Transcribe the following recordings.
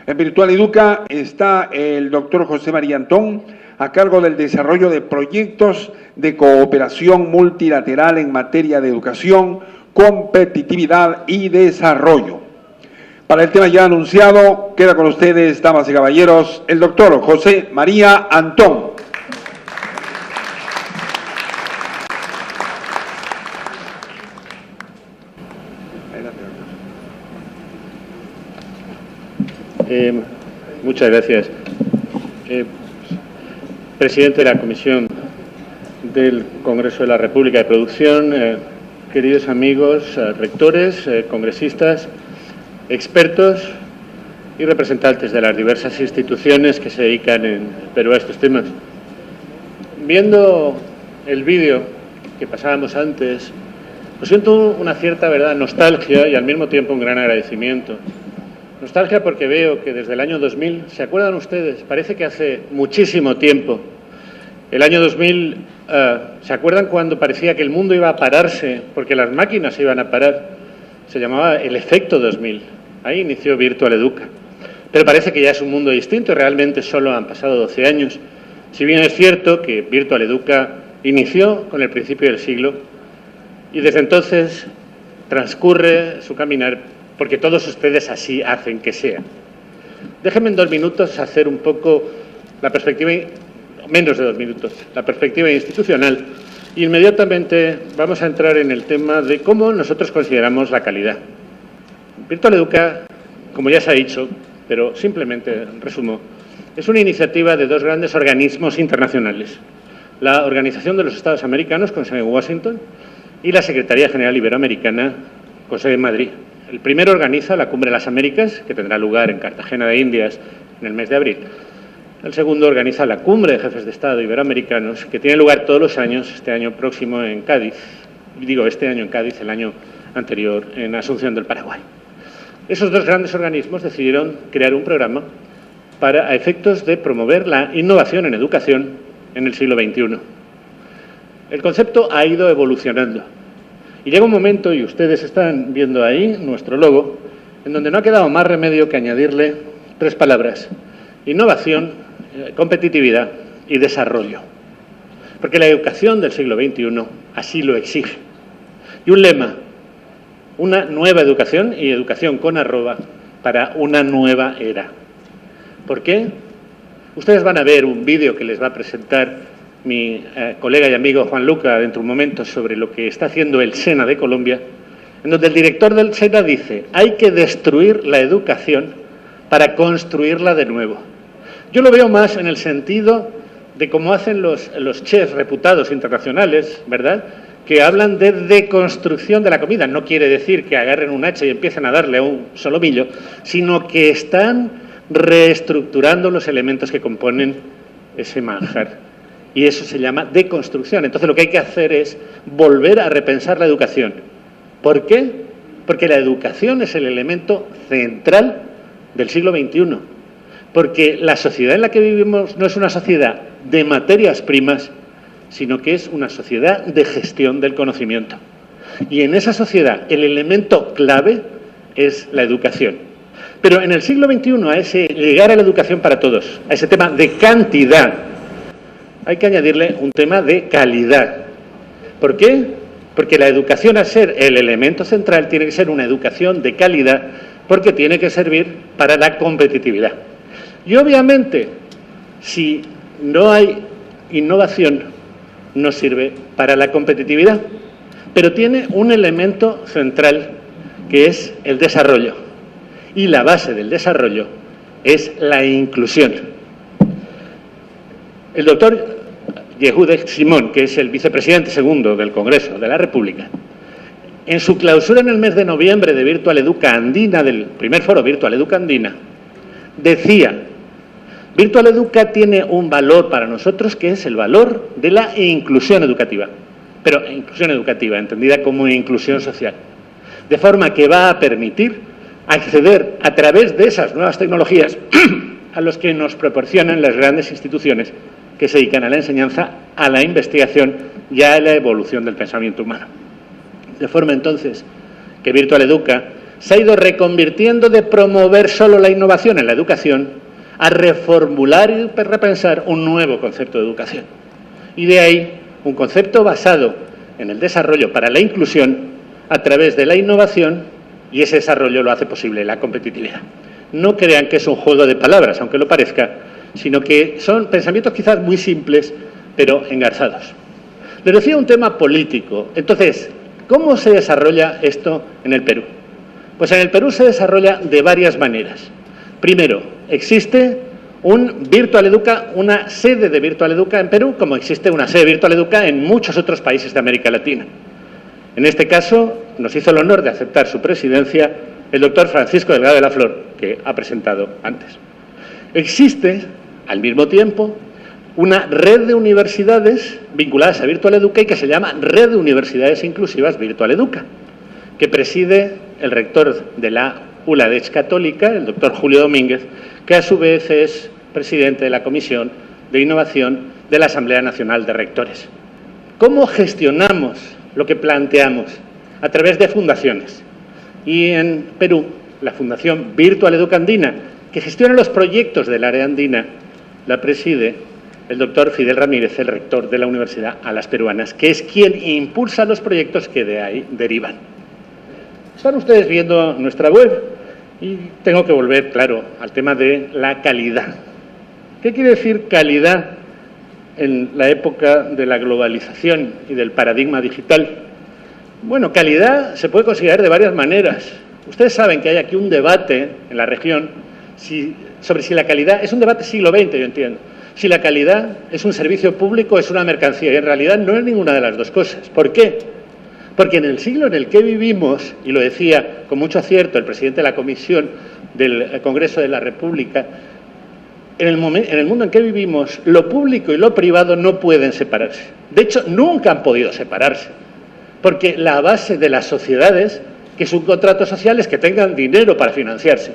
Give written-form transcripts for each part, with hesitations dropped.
En Virtual Educa está el doctor José María Antón, a cargo del desarrollo de proyectos de cooperación multilateral en materia de educación, competitividad y desarrollo. Para el tema ya anunciado, queda con ustedes, damas y caballeros, el doctor José María Antón. Muchas gracias. Presidente de la Comisión del Congreso de la República de Producción, queridos amigos, rectores, congresistas, expertos y representantes de las diversas instituciones que se dedican en Perú a estos temas. Viendo el vídeo que pasábamos antes, pues siento una cierta nostalgia y al mismo tiempo un gran agradecimiento. Nostalgia porque veo que desde el año 2000, ¿se acuerdan ustedes? Parece que hace muchísimo tiempo. El año 2000, ¿se acuerdan cuando parecía que el mundo iba a pararse porque las máquinas se iban a parar? Se llamaba el efecto 2000. Ahí inició Virtual Educa. Pero parece que ya es un mundo distinto y realmente solo han pasado 12 años. Si bien es cierto que Virtual Educa inició con el principio del siglo y desde entonces transcurre su caminar porque todos ustedes así hacen que sea. Déjenme en 2 minutos hacer un poco la perspectiva, menos de 2 minutos, la perspectiva institucional. Y inmediatamente vamos a entrar en el tema de cómo nosotros consideramos la calidad. Virtual Educa, como ya se ha dicho, pero simplemente resumo, es una iniciativa de 2 grandes organismos internacionales. La Organización de los Estados Americanos, con sede en Washington, y la Secretaría General Iberoamericana, con sede en Madrid. El primero organiza la Cumbre de las Américas, que tendrá lugar en Cartagena de Indias en el mes de abril. El segundo organiza la Cumbre de Jefes de Estado Iberoamericanos, que tiene lugar todos los años, este año próximo en Cádiz, este año en Cádiz, el año anterior en Asunción del Paraguay. Esos 2 grandes organismos decidieron crear un programa para a efectos de promover la innovación en educación en el siglo XXI. El concepto ha ido evolucionando. Y llega un momento, y ustedes están viendo ahí nuestro logo, en donde no ha quedado más remedio que añadirle 3 palabras: innovación, competitividad y desarrollo. Porque la educación del siglo XXI así lo exige. Y un lema: una nueva educación, y educación con arroba, para una nueva era. ¿Por qué? Ustedes van a ver un vídeo que les va a presentar mi colega y amigo Juan Luca dentro de un momento sobre lo que está haciendo el SENA de Colombia, en donde el director del SENA dice: hay que destruir la educación para construirla de nuevo. Yo lo veo más en el sentido de cómo hacen los chefs reputados internacionales, ¿verdad?, que hablan de deconstrucción de la comida. No quiere decir que agarren un hacha y empiecen a darle a un solomillo, sino que están reestructurando los elementos que componen ese manjar. Y eso se llama deconstrucción. Entonces lo que hay que hacer es volver a repensar la educación. ¿Por qué? Porque la educación es el elemento central del siglo XXI. Porque la sociedad en la que vivimos no es una sociedad de materias primas, sino que es una sociedad de gestión del conocimiento. Y en esa sociedad el elemento clave es la educación. Pero en el siglo XXI, a ese llegar a la educación para todos, a ese tema de cantidad, hay que añadirle un tema de calidad. ¿Por qué? Porque la educación, al ser el elemento central, tiene que ser una educación de calidad, porque tiene que servir para la competitividad. Y obviamente, si no hay innovación, no sirve para la competitividad. Pero tiene un elemento central, que es el desarrollo. Y la base del desarrollo es la inclusión. El doctor Yehude Simón, que es el vicepresidente segundo del Congreso de la República, en su clausura en el mes de noviembre de Virtual Educa Andina, del primer foro Virtual Educa Andina, decía: Virtual Educa tiene un valor para nosotros que es el valor de la inclusión educativa, pero inclusión educativa entendida como inclusión social, de forma que va a permitir acceder a través de esas nuevas tecnologías a los que nos proporcionan las grandes instituciones que se dedican a la enseñanza, a la investigación y a la evolución del pensamiento humano. De forma entonces que Virtual Educa se ha ido reconvirtiendo de promover solo la innovación en la educación a reformular y repensar un nuevo concepto de educación. Y de ahí un concepto basado en el desarrollo para la inclusión a través de la innovación, y ese desarrollo lo hace posible la competitividad. No crean que es un juego de palabras, aunque lo parezca, sino que son pensamientos quizás muy simples, pero engarzados. Les decía un tema político. Entonces, ¿cómo se desarrolla esto en el Perú? Pues en el Perú se desarrolla de varias maneras. Primero, existe un Virtual Educa, una sede de Virtual Educa en Perú, como existe una sede de Virtual Educa en muchos otros países de América Latina. En este caso, nos hizo el honor de aceptar su presidencia el doctor Francisco Delgado de la Flor, que ha presentado antes. Existe, al mismo tiempo, una red de universidades vinculadas a Virtual Educa y que se llama Red de Universidades Inclusivas Virtual Educa, que preside el rector de la ULADECH Católica, el doctor Julio Domínguez, que a su vez es presidente de la Comisión de Innovación de la Asamblea Nacional de Rectores. ¿Cómo gestionamos lo que planteamos? A través de fundaciones. Y en Perú, la Fundación Virtual Educa Andina, que gestiona los proyectos del área andina, la preside el doctor Fidel Ramírez, el rector de la Universidad Alas Peruanas, que es quien impulsa los proyectos que de ahí derivan. Están ustedes viendo nuestra web y tengo que volver, claro, al tema de la calidad. ¿Qué quiere decir calidad en la época de la globalización y del paradigma digital? Bueno, calidad se puede considerar de varias maneras. Ustedes saben que hay aquí un debate en la región sobre si la calidad, es un debate siglo XX, yo entiendo, si la calidad es un servicio público o es una mercancía, y en realidad no es ninguna de las dos cosas. ¿Por qué? Porque en el siglo en el que vivimos, y lo decía con mucho acierto el presidente de la Comisión del Congreso de la República, en el mundo en que vivimos, lo público y lo privado no pueden separarse. De hecho, nunca han podido separarse, porque la base de las sociedades, que es un contrato social, es que tengan dinero para financiarse.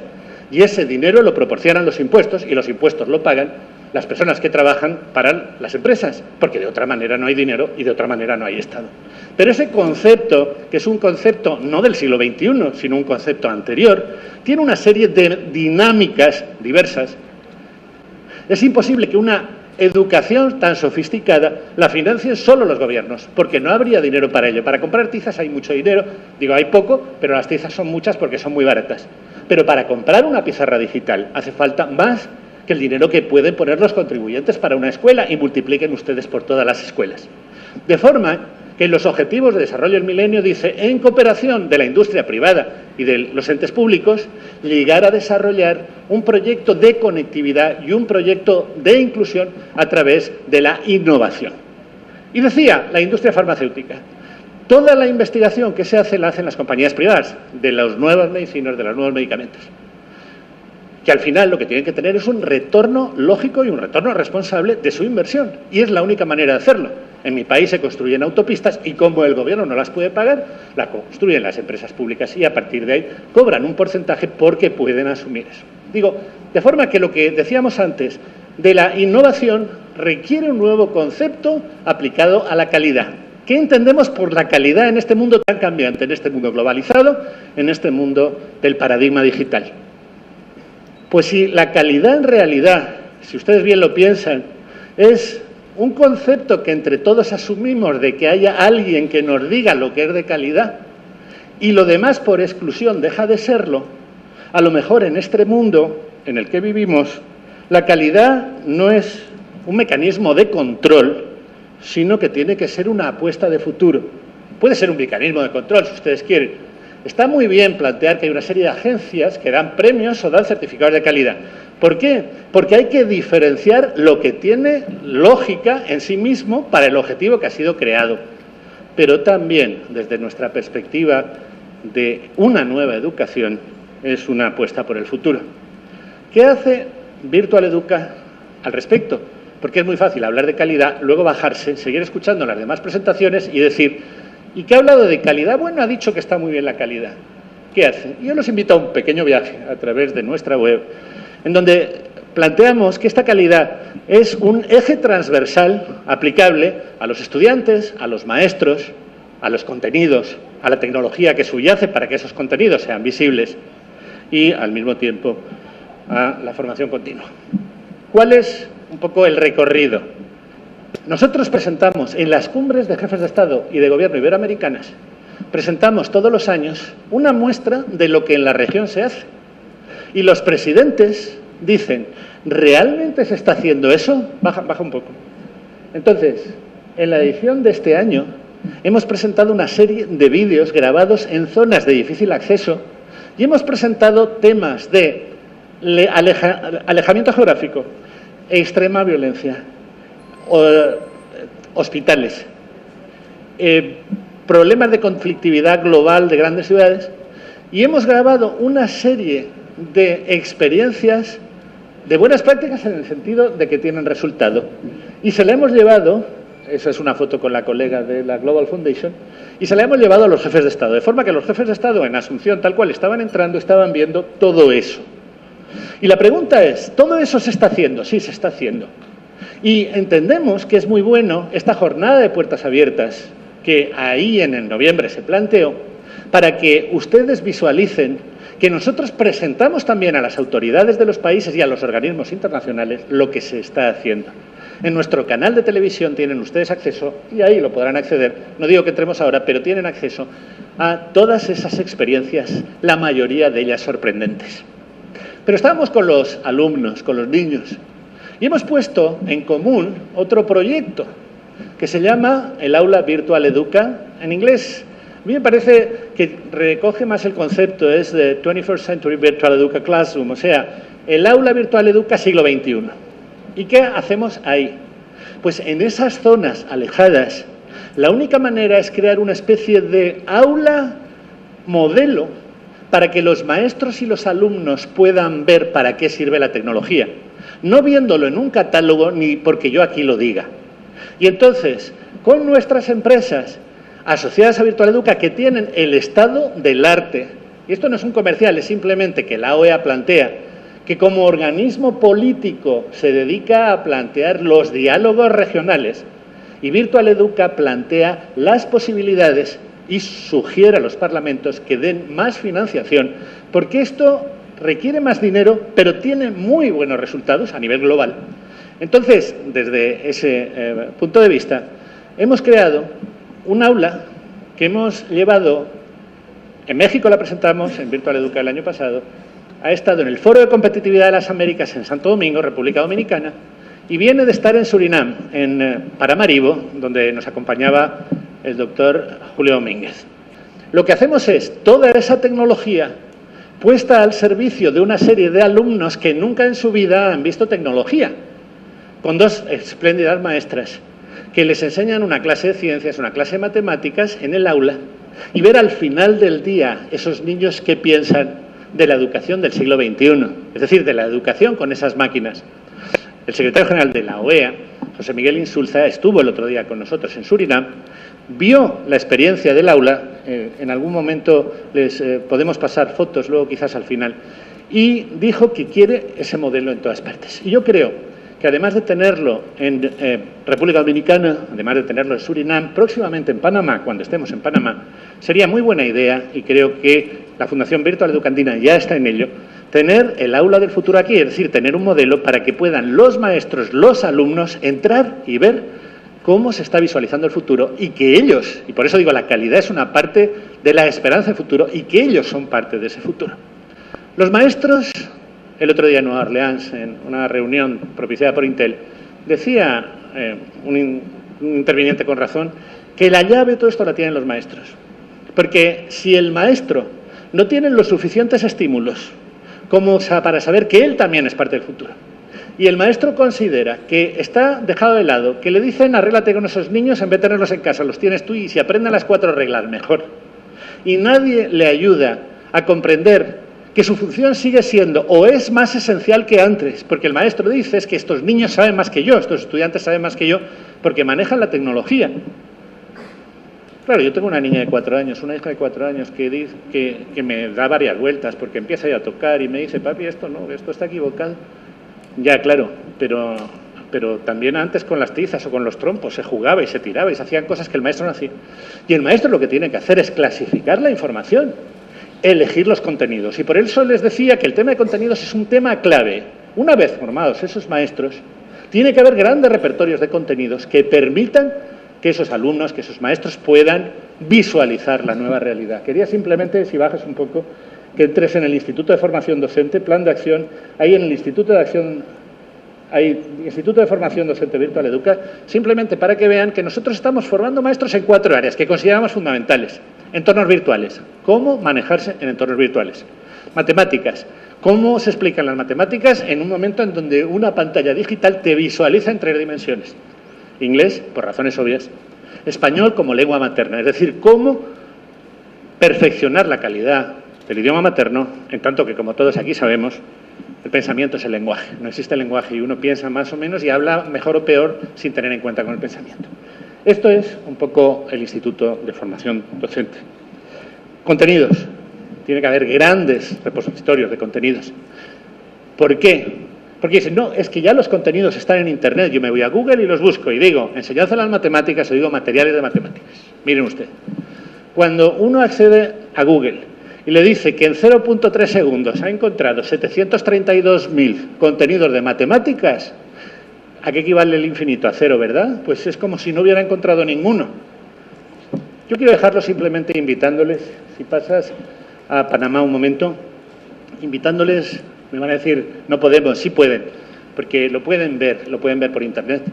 Y ese dinero lo proporcionan los impuestos, y los impuestos lo pagan las personas que trabajan para las empresas, porque de otra manera no hay dinero y de otra manera no hay Estado. Pero ese concepto, que es un concepto no del siglo XXI, sino un concepto anterior, tiene una serie de dinámicas diversas. Es imposible que una educación tan sofisticada la financien solo los gobiernos, porque no habría dinero para ello. Para comprar tizas hay mucho dinero, digo, hay poco, pero las tizas son muchas porque son muy baratas. Pero para comprar una pizarra digital hace falta más que el dinero que pueden poner los contribuyentes para una escuela, y multipliquen ustedes por todas las escuelas. De forma que en los Objetivos de Desarrollo del Milenio dice, en cooperación de la industria privada y de los entes públicos, llegar a desarrollar un proyecto de conectividad y un proyecto de inclusión a través de la innovación. Y decía, la industria farmacéutica, toda la investigación que se hace la hacen las compañías privadas, de las nuevas medicinas, de los nuevos medicamentos, que al final lo que tienen que tener es un retorno lógico y un retorno responsable de su inversión. Y es la única manera de hacerlo. En mi país se construyen autopistas y como el gobierno no las puede pagar, la construyen las empresas públicas y a partir de ahí cobran un porcentaje porque pueden asumir eso. Digo, de forma que lo que decíamos antes de la innovación requiere un nuevo concepto aplicado a la calidad. ¿Qué entendemos por la calidad en este mundo tan cambiante, en este mundo globalizado, en este mundo del paradigma digital? Pues si la calidad en realidad, si ustedes bien lo piensan, es un concepto que entre todos asumimos de que haya alguien que nos diga lo que es de calidad y lo demás por exclusión deja de serlo, a lo mejor en este mundo en el que vivimos, la calidad no es un mecanismo de control, sino que tiene que ser una apuesta de futuro. Puede ser un mecanismo de control, si ustedes quieren. Está muy bien plantear que hay una serie de agencias que dan premios o dan certificados de calidad. ¿Por qué? Porque hay que diferenciar lo que tiene lógica en sí mismo para el objetivo que ha sido creado. Pero también, desde nuestra perspectiva de una nueva educación, es una apuesta por el futuro. ¿Qué hace Virtual Educa al respecto? Porque es muy fácil hablar de calidad, luego bajarse, seguir escuchando las demás presentaciones y decir, ¿y qué ha hablado de calidad? Bueno, ha dicho que está muy bien la calidad. ¿Qué hace? Yo los invito a un pequeño viaje a través de nuestra web, en donde planteamos que esta calidad es un eje transversal aplicable a los estudiantes, a los maestros, a los contenidos, a la tecnología que subyace para que esos contenidos sean visibles y, al mismo tiempo, a la formación continua. ¿Cuál es un poco el recorrido? Nosotros presentamos en las cumbres de jefes de Estado y de Gobierno iberoamericanas, presentamos todos los años una muestra de lo que en la región se hace. Y los presidentes dicen, ¿realmente se está haciendo eso? Baja un poco. Entonces, en la edición de este año hemos presentado una serie de vídeos grabados en zonas de difícil acceso y hemos presentado temas de alejamiento geográfico, extrema violencia, hospitales, problemas de conflictividad global de grandes ciudades, y hemos grabado una serie de experiencias de buenas prácticas en el sentido de que tienen resultado. Y se la hemos llevado, esa es una foto con la colega de la Global Foundation, y se la hemos llevado a los jefes de Estado, de forma que los jefes de Estado en Asunción, tal cual estaban entrando, estaban viendo todo eso. Y la pregunta es, ¿todo eso se está haciendo? Sí, se está haciendo. Y entendemos que es muy bueno esta jornada de puertas abiertas que ahí en el noviembre se planteó para que ustedes visualicen que nosotros presentamos también a las autoridades de los países y a los organismos internacionales lo que se está haciendo. En nuestro canal de televisión tienen ustedes acceso, y ahí lo podrán acceder, no digo que entremos ahora, pero tienen acceso a todas esas experiencias, la mayoría de ellas sorprendentes. Pero estábamos con los alumnos, con los niños, y hemos puesto en común otro proyecto que se llama el Aula Virtual Educa, en inglés. A mí me parece que recoge más el concepto, es de 21st Century Virtual Educa Classroom, o sea, el Aula Virtual Educa siglo XXI. ¿Y qué hacemos ahí? Pues en esas zonas alejadas, la única manera es crear una especie de aula modelo para que los maestros y los alumnos puedan ver para qué sirve la tecnología, no viéndolo en un catálogo ni porque yo aquí lo diga. Y entonces, con nuestras empresas asociadas a Virtual Educa que tienen el estado del arte, y esto no es un comercial, es simplemente que la OEA plantea que como organismo político se dedica a plantear los diálogos regionales, y Virtual Educa plantea las posibilidades y sugiere a los parlamentos que den más financiación, porque esto requiere más dinero, pero tiene muy buenos resultados a nivel global. Entonces, desde ese punto de vista, hemos creado un aula que hemos llevado, en México la presentamos, en Virtual Educa el año pasado, ha estado en el Foro de Competitividad de las Américas en Santo Domingo, República Dominicana, y viene de estar en Surinam, en Paramaribo, donde nos acompañaba el doctor Julio Domínguez. Lo que hacemos es toda esa tecnología puesta al servicio de una serie de alumnos que nunca en su vida han visto tecnología, con dos espléndidas maestras que les enseñan una clase de ciencias, una clase de matemáticas en el aula, y ver al final del día esos niños que piensan de la educación del siglo XXI, es decir, de la educación con esas máquinas. El secretario general de la OEA, José Miguel Insulza, estuvo el otro día con nosotros en Surinam, vio la experiencia del aula, en algún momento les podemos pasar fotos, luego quizás al final, y dijo que quiere ese modelo en todas partes. Y yo creo que además de tenerlo en República Dominicana, además de tenerlo en Surinam, próximamente en Panamá, cuando estemos en Panamá, sería muy buena idea, y creo que la Fundación Virtual Educandina ya está en ello, tener el aula del futuro aquí, es decir, tener un modelo para que puedan los maestros, los alumnos, entrar y ver cómo se está visualizando el futuro, y que ellos, y por eso digo, la calidad es una parte de la esperanza del futuro, y que ellos son parte de ese futuro. Los maestros, el otro día en Nueva Orleans, en una reunión propiciada por Intel, decía un interviniente con razón que la llave de todo esto la tienen los maestros. Porque si el maestro no tiene los suficientes estímulos como para saber que él también es parte del futuro, y el maestro considera que está dejado de lado, que le dicen arréglate con esos niños en vez de tenerlos en casa, los tienes tú y si aprenden las 4 reglas, mejor. Y nadie le ayuda a comprender que su función sigue siendo o es más esencial que antes, porque el maestro dice es que estos niños saben más que yo, estos estudiantes saben más que yo, porque manejan la tecnología. Claro, yo tengo una niña de 4 años, una hija de 4 años que me da varias vueltas porque empieza ya a tocar y me dice, papi, esto no, esto está equivocado. Ya, claro, pero pero también antes con las tizas o con los trompos se jugaba y se tiraba y se hacían cosas que el maestro no hacía. Y el maestro lo que tiene que hacer es clasificar la información, elegir los contenidos. Y por eso les decía que el tema de contenidos es un tema clave. Una vez formados esos maestros, tiene que haber grandes repertorios de contenidos que permitan que esos alumnos, que esos maestros puedan visualizar la nueva realidad. Quería simplemente, si bajas un poco, que entres en el Instituto de Formación Docente, Plan de Acción, ahí en el Instituto de Formación Docente Virtual Educa, simplemente para que vean que nosotros estamos formando maestros en 4 áreas que consideramos fundamentales. Entornos virtuales, cómo manejarse en entornos virtuales. Matemáticas, cómo se explican las matemáticas en un momento en donde una pantalla digital te visualiza en 3 dimensiones. Inglés, por razones obvias. Español como lengua materna, es decir, cómo perfeccionar la calidad del idioma materno, en tanto que, como todos aquí sabemos, el pensamiento es el lenguaje. No existe el lenguaje y uno piensa más o menos y habla mejor o peor sin tener en cuenta con el pensamiento. Esto es un poco el Instituto de Formación Docente. Contenidos. Tiene que haber grandes repositorios de contenidos. ¿Por qué? Porque dicen, no, es que ya los contenidos están en Internet. Yo me voy a Google y los busco y digo, enseñanza de las matemáticas o digo materiales de matemáticas. Miren usted, cuando uno accede a Google y le dice que en 0.3 segundos ha encontrado 732.000 contenidos de matemáticas, ¿a qué equivale el infinito? A 0, ¿verdad? Pues es como si no hubiera encontrado ninguno. Yo quiero dejarlo simplemente invitándoles, si pasas a Panamá un momento, invitándoles, me van a decir, no podemos, sí pueden, porque lo pueden ver por Internet,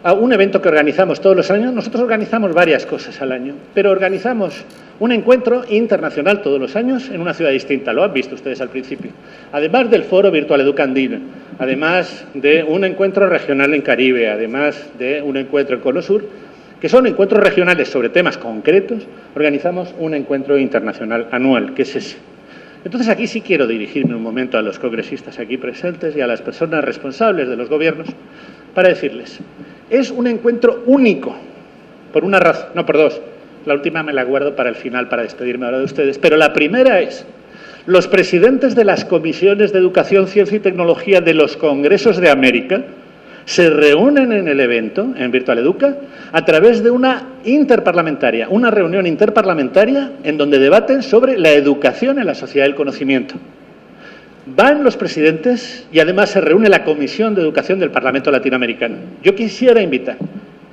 a un evento que organizamos todos los años. Nosotros organizamos varias cosas al año, pero organizamos un encuentro internacional todos los años en una ciudad distinta, lo han visto ustedes al principio. Además del Foro Virtual Educandino, además de un encuentro regional en Caribe, además de un encuentro en Cono Sur, que son encuentros regionales sobre temas concretos, organizamos un encuentro internacional anual, que es ese. Entonces aquí sí quiero dirigirme un momento a los congresistas aquí presentes y a las personas responsables de los gobiernos para decirles, es un encuentro único, por una razón, no por dos, la última me la guardo para el final, para despedirme ahora de ustedes, pero la primera es, los presidentes de las comisiones de Educación, Ciencia y Tecnología de los Congresos de América se reúnen en el evento, en Virtual Educa, a través de una reunión interparlamentaria en donde debaten sobre la educación en la sociedad del conocimiento. Van los presidentes y además se reúne la Comisión de Educación del Parlamento Latinoamericano. Yo quisiera invitar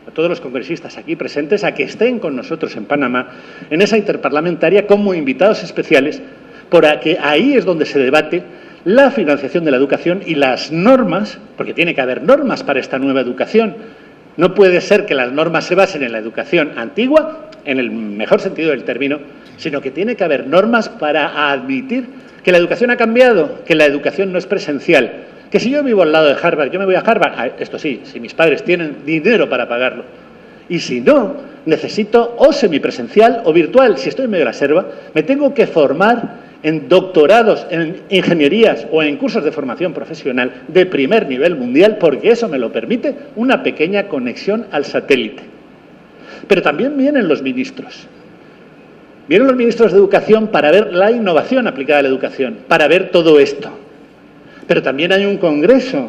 a todos los congresistas aquí presentes a que estén con nosotros en Panamá, en esa interparlamentaria, como invitados especiales, porque ahí es donde se debate la financiación de la educación y las normas, porque tiene que haber normas para esta nueva educación. No puede ser que las normas se basen en la educación antigua, en el mejor sentido del término, sino que tiene que haber normas para admitir que la educación ha cambiado, que la educación no es presencial, que si yo vivo al lado de Harvard, yo me voy a Harvard, esto sí, si mis padres tienen dinero para pagarlo, y si no, necesito o semipresencial o virtual. Si estoy en medio de la selva, me tengo que formar en doctorados, en ingenierías o en cursos de formación profesional de primer nivel mundial, porque eso me lo permite una pequeña conexión al satélite. Pero también vienen los ministros. Vienen los ministros de Educación para ver la innovación aplicada a la educación, para ver todo esto. Pero también hay un congreso,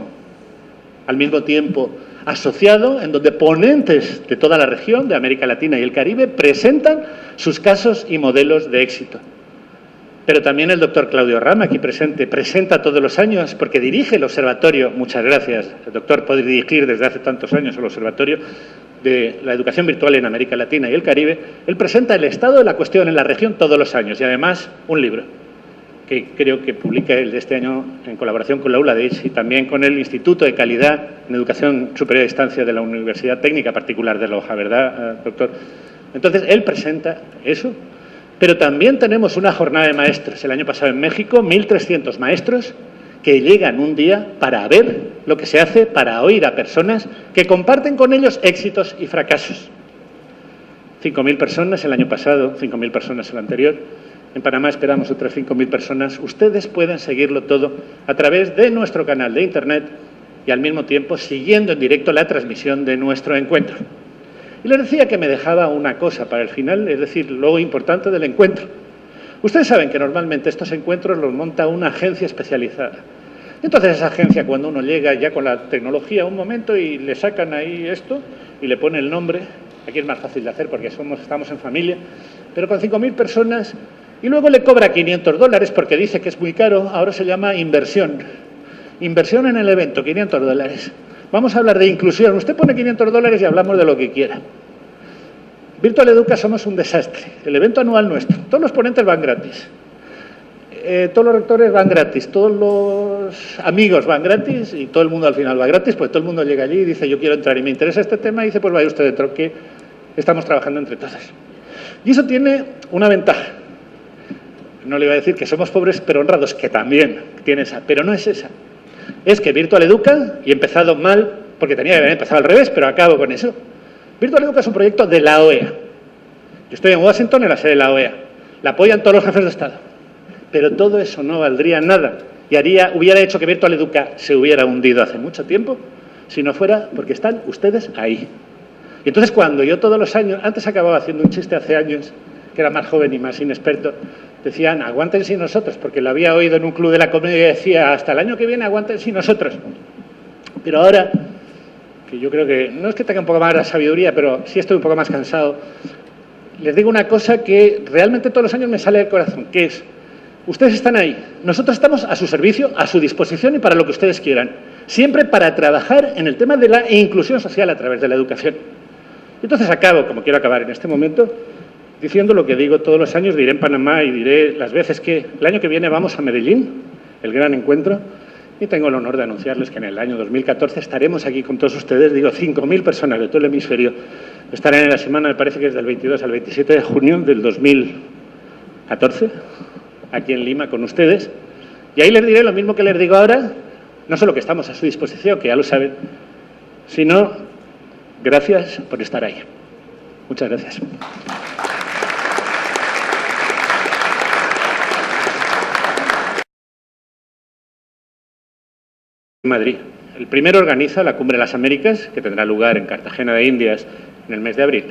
al mismo tiempo asociado, en donde ponentes de toda la región, de América Latina y el Caribe, presentan sus casos y modelos de éxito. Pero también el doctor Claudio Rama, aquí presente, presenta todos los años, porque dirige el observatorio, muchas gracias, el doctor puede dirigir desde hace tantos años el observatorio de la educación virtual en América Latina y el Caribe. Él presenta el estado de la cuestión en la región todos los años y además un libro que creo que publica el de este año en colaboración con la ULADEIS y también con el Instituto de Calidad en Educación Superior a Distancia de la Universidad Técnica Particular de Loja, ¿verdad, doctor? Entonces, él presenta eso. Pero también tenemos una jornada de maestros. El año pasado en México, 1.300 maestros que llegan un día para ver lo que se hace, para oír a personas que comparten con ellos éxitos y fracasos. 5.000 personas el año pasado, 5.000 personas el anterior. En Panamá esperamos otras 5.000 personas. Ustedes pueden seguirlo todo a través de nuestro canal de Internet y al mismo tiempo siguiendo en directo la transmisión de nuestro encuentro. Y les decía que me dejaba una cosa para el final, es decir, lo importante del encuentro. Ustedes saben que normalmente estos encuentros los monta una agencia especializada. Entonces esa agencia, cuando uno llega ya con la tecnología un momento y le sacan ahí esto y le pone el nombre, aquí es más fácil de hacer porque estamos en familia, pero con 5.000 personas, y luego le cobra $500 porque dice que es muy caro, ahora se llama inversión. Inversión en el evento, $500. Vamos a hablar de inclusión. Usted pone $500 y hablamos de lo que quiera. Virtual Educa somos un desastre. El evento anual nuestro. Todos los ponentes van gratis. Todos los rectores van gratis. Todos los amigos van gratis y todo el mundo al final va gratis, pues todo el mundo llega allí y dice yo quiero entrar y me interesa este tema y dice pues vaya usted dentro que estamos trabajando entre todos. Y eso tiene una ventaja. No le iba a decir que somos pobres pero honrados, que también tiene esa, pero no es esa. Es que Virtual Educa, y he empezado mal, porque tenía que haber empezado al revés, pero acabo con eso. Virtual Educa es un proyecto de la OEA. Yo estoy en Washington, en la sede de la OEA. La apoyan todos los jefes de Estado. Pero todo eso no valdría nada y hubiera hecho que Virtual Educa se hubiera hundido hace mucho tiempo, si no fuera porque están ustedes ahí. Y entonces cuando yo todos los años, antes acababa haciendo un chiste hace años, que era más joven y más inexperto, decían, aguanten sin nosotros, porque lo había oído en un club de la comedia y decía, hasta el año que viene aguanten sin nosotros. Pero ahora, que yo creo que, no es que tenga un poco más de sabiduría, pero sí estoy un poco más cansado, les digo una cosa que realmente todos los años me sale del corazón, que es, ustedes están ahí, nosotros estamos a su servicio, a su disposición y para lo que ustedes quieran, siempre para trabajar en el tema de la inclusión social a través de la educación. Entonces acabo, como quiero acabar en este momento, diciendo lo que digo todos los años, diré en Panamá y diré las veces que el año que viene vamos a Medellín, el gran encuentro, y tengo el honor de anunciarles que en el año 2014 estaremos aquí con todos ustedes, digo 5.000 personas de todo el hemisferio, estarán en la semana, me parece que es del 22 al 27 de junio del 2014, aquí en Lima con ustedes, y ahí les diré lo mismo que les digo ahora, no solo que estamos a su disposición, que ya lo saben, sino gracias por estar ahí. Muchas gracias. Madrid. El primero organiza la Cumbre de las Américas, que tendrá lugar en Cartagena de Indias en el mes de abril.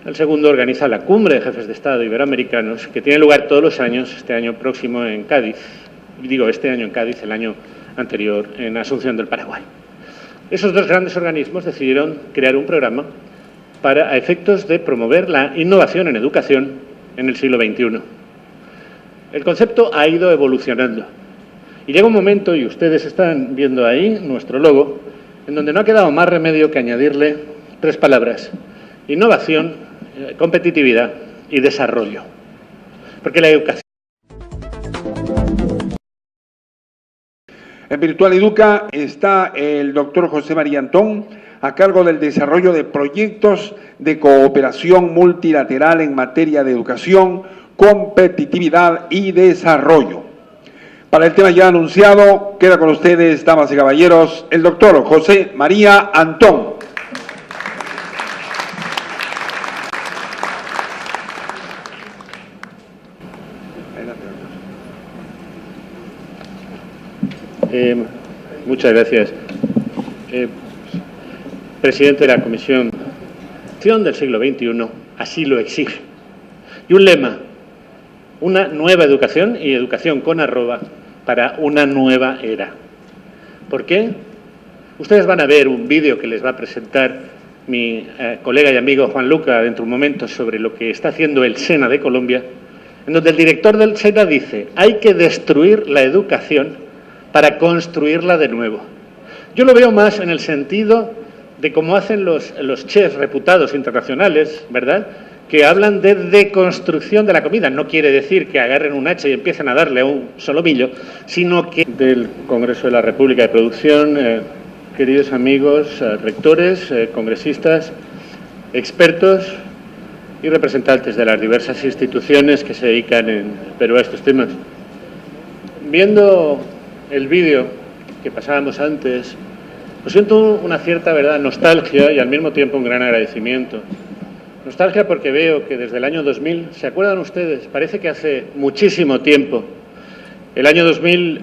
El segundo organiza la Cumbre de Jefes de Estado Iberoamericanos, que tiene lugar todos los años, este año próximo en Cádiz, digo este año en Cádiz, el año anterior en Asunción del Paraguay. Esos dos grandes organismos decidieron crear un programa a efectos de promover la innovación en educación en el siglo XXI. El concepto ha ido evolucionando. Y llega un momento, y ustedes están viendo ahí nuestro logo, en donde no ha quedado más remedio que añadirle 3 palabras: innovación, competitividad y desarrollo. Porque la educación... En Virtual Educa está el doctor José María Antón, a cargo del desarrollo de proyectos de cooperación multilateral en materia de educación, competitividad y desarrollo. Para el tema ya anunciado, queda con ustedes, damas y caballeros, el doctor José María Antón. Muchas gracias. Presidente de la Comisión del siglo XXI, así lo exige. Y un lema, una nueva educación y educación con arroba para una nueva era. ¿Por qué? Ustedes van a ver un vídeo que les va a presentar mi colega y amigo Juan Luca dentro de un momento sobre lo que está haciendo el SENA de Colombia, en donde el director del SENA dice, hay que destruir la educación para construirla de nuevo. Yo lo veo más en el sentido de cómo hacen los chefs reputados internacionales, ¿verdad?, que hablan de deconstrucción de la comida. No quiere decir que agarren un hacha y empiecen a darle a un solomillo, sino que... Del Congreso de la República de Producción, queridos amigos, rectores, congresistas, expertos y representantes de las diversas instituciones que se dedican en Perú a estos temas. Viendo el vídeo que pasábamos antes, pues siento una cierta, ¿verdad?, nostalgia y al mismo tiempo un gran agradecimiento. Nostalgia porque veo que desde el año 2000, ¿se acuerdan ustedes? Parece que hace muchísimo tiempo. El año 2000,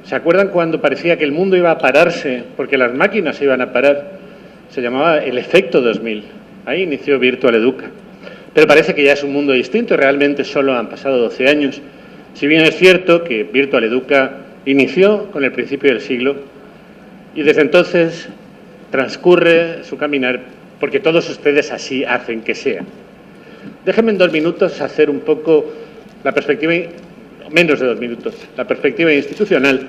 ¿se acuerdan cuando parecía que el mundo iba a pararse porque las máquinas se iban a parar? Se llamaba el efecto 2000. Ahí inició Virtual Educa. Pero parece que ya es un mundo distinto y realmente solo han pasado 12 años. Si bien es cierto que Virtual Educa inició con el principio del siglo y desde entonces transcurre su caminar porque todos ustedes así hacen que sea. Déjenme en 2 minutos hacer un poco la perspectiva, menos de 2 minutos, la perspectiva institucional.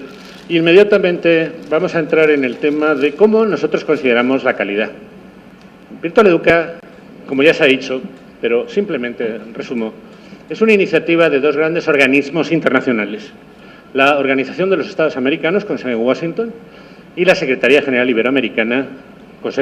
Y inmediatamente vamos a entrar en el tema de cómo nosotros consideramos la calidad. Virtual Educa, como ya se ha dicho, pero simplemente resumo, es una iniciativa de 2 grandes organismos internacionales. La Organización de los Estados Americanos, con sede en Washington, y la Secretaría General Iberoamericana, con sede